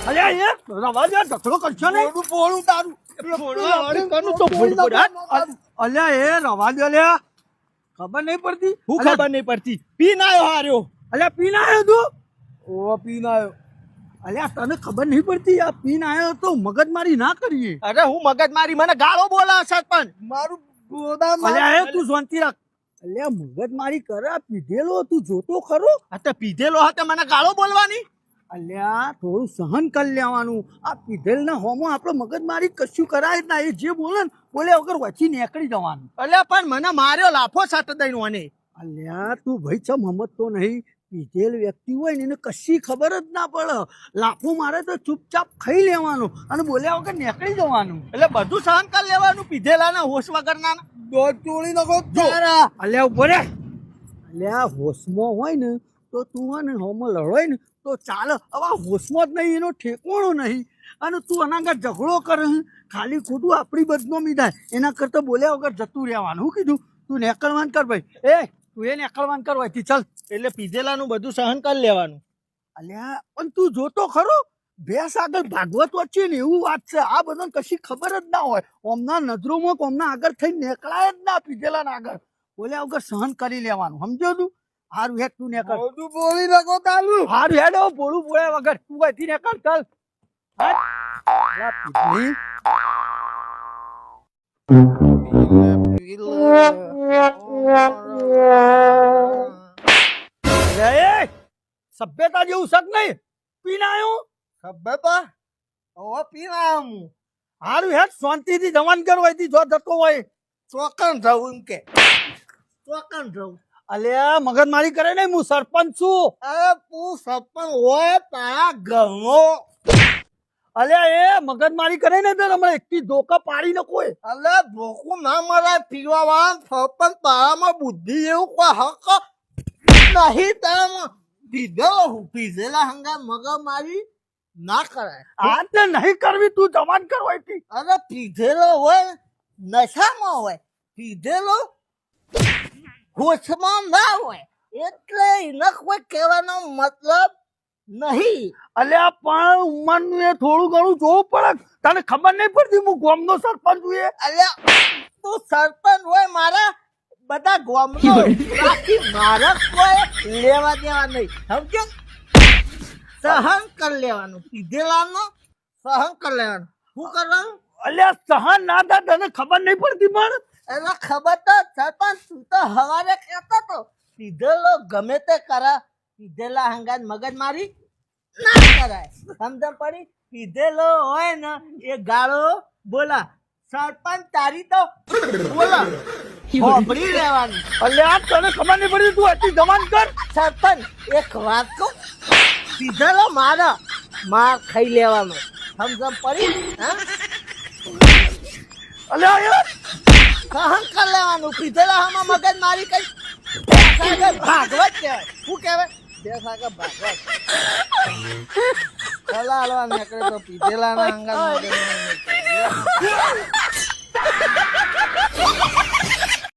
અલ્યા એ રવા દે ઢકલો કરશો ને પોળું તારું અલ્યા એ રવા દે લ્યા ખબર નહીં પડતી હું ખબર નહીં પડતી પીન આવ્યો હાર્યો અલ્યા પીન આવ્યો તું ઓ પીન આવ્યો અલ્યા તને ખબર નહીં પડતી આ પીન આવ્યો તો મગજમારી ના કરીએ અરે હું મગજ મારી મને ગાળો બોલા સરપંચ મારું ગોદામ અલ્યા એ તું શાંતિ રાખ અલ્યા મગજમારી કરે પીધેલો તું જોતો ખરો આ તો પીધેલો હતો મને ગાળો બોલવાની અલ્યા થોડું સહન કરી લેવાનું આ પીધેલ ના હોમો આપણે મગજમારી કશું કરાય જ ના એ જે બોલે ને બોલે વગર વચ્ચે નીકળી જવાનું અલ્યા પણ મને માર્યો લાફો સાથે દઈને મને અલ્યા તું ભાઈ ચમ સમજતો નહીં પીધેલ વ્યક્તિ હોય ને એને કશી ખબર જ ના પડે લાફો મારે તો ચૂપચાપ ખાઈ લેવાનું અને બોલ્યા વગર નીકળી જવાનું એટલે બધું સહન કરી લેવાનું પીધેલા હોશ વગરના દોડ તોડી નાખો અલ્યા ઉભો રે અલ્યા હોશમાં હોય ને તો તું હોય ને હોમાં લડોય ને તો ચાલે હવે હોશમાં જ નહીં એનો ઠેકોણો નહીં અને તું આના આગળ ઝઘડો કરે ખાલી ખોટું આપણી બદનામી થાય એના કરતાં બોલ્યા વગર જતું રહેવાનું શું કીધું તું નેકળવાન કર ભાઈ એ તું એ નેકળવાન કર હોયથી ચાલ એટલે પીધેલાનું બધું સહન કરી લેવાનું અલ્યા પણ તું જોતો ખરો ભેંસ આગળ ભાગવત વચ્ચે ને એવું વાત છે આ બધાને કશી ખબર જ ના હોય ઓમના નજરોમાં ઓમના આગળ થઈ નીકળાય જ ના પીધેલા આગળ બોલ્યા વગર સહન કરી લેવાનું સમજો તું હારું હેડ તું નેકળ બોલી નાખો તાલું હારું હેડ બોલું બોલ્યા વગર તું અહીંથી નેકળ ચાલ સભ્યતા જેવું શક નહીં પીનાયો સભ્યતા ઓ પીના હારું હેડ શાંતિથી જવાન કરો અહીંથી જો જતો હોય ચોકન જવું એમ કે ચોકન જવું અલ્યા મગજમારી કરે ને હું સરપંચ છું અરે તું સરપંચ હોય તારા ઘરનો અલ્યા એ મગજમારી કરે ને તો હમણાં એકથી ધોકા પાડી ન કોઈ અલે ભોકું ના મરાય પીવા વાળા સરપંચ તારામાં બુદ્ધિ એવું કોઈ હક નહીં તારામાં પીધેલા હંગા મગજ મારી ના કરાય આ તે નહીં કરવી તું જવાન કરવાથી અરે પીધેલો હોય નશામાં હોય પીધેલો હોશમાં ના હોય એટલે એને કોઈ કહેવાનો મતલબ નહીં અલ્યા પણ ઉંમરનું એ થોડું ઘણું જોવું પડે તને ખબર નહીં પડતી હું ગામનો સરપંચ છું એ અલ્યા તું સરપંચ હોય મારા બધા ગામનો બાકી મારા કોઈ લેવા દેવા નહીં સમજો સહન કરી લેવાનું પીધેલાનો સહન કરી લેવાનું શું કરવાનું અલ્યા સહન ના થાય તને ખબર નહીં પડતી પણ એને ખબર તો સરપંચ તું તો હવારે કહેતો તો પીધેલો ગમે તે કરા પીધેલા હંગાત મગજ મારી ના કરાય સમજ પડી પીધેલો હોય ને એ ગાળો બોલા સરપંચ તારી તો બોલા હોબળી રહેવાનું અલ્યા તને ખબર નહીં પડતી તું આટલી જવાન કર સરપંચ એક વાત કહું પીધેલો મારા માર ખાઈ લેવાનો સમજ પડી હા અલ્યા યાર સહન કરી લેવાનું પીધેલા આમાં મગજ મારી કઈ ભાગવત કહેવાય શું કહેવાય દેખાય ભાગવત કલા હાલવા નીકળે તો પીધેલા ના અંગા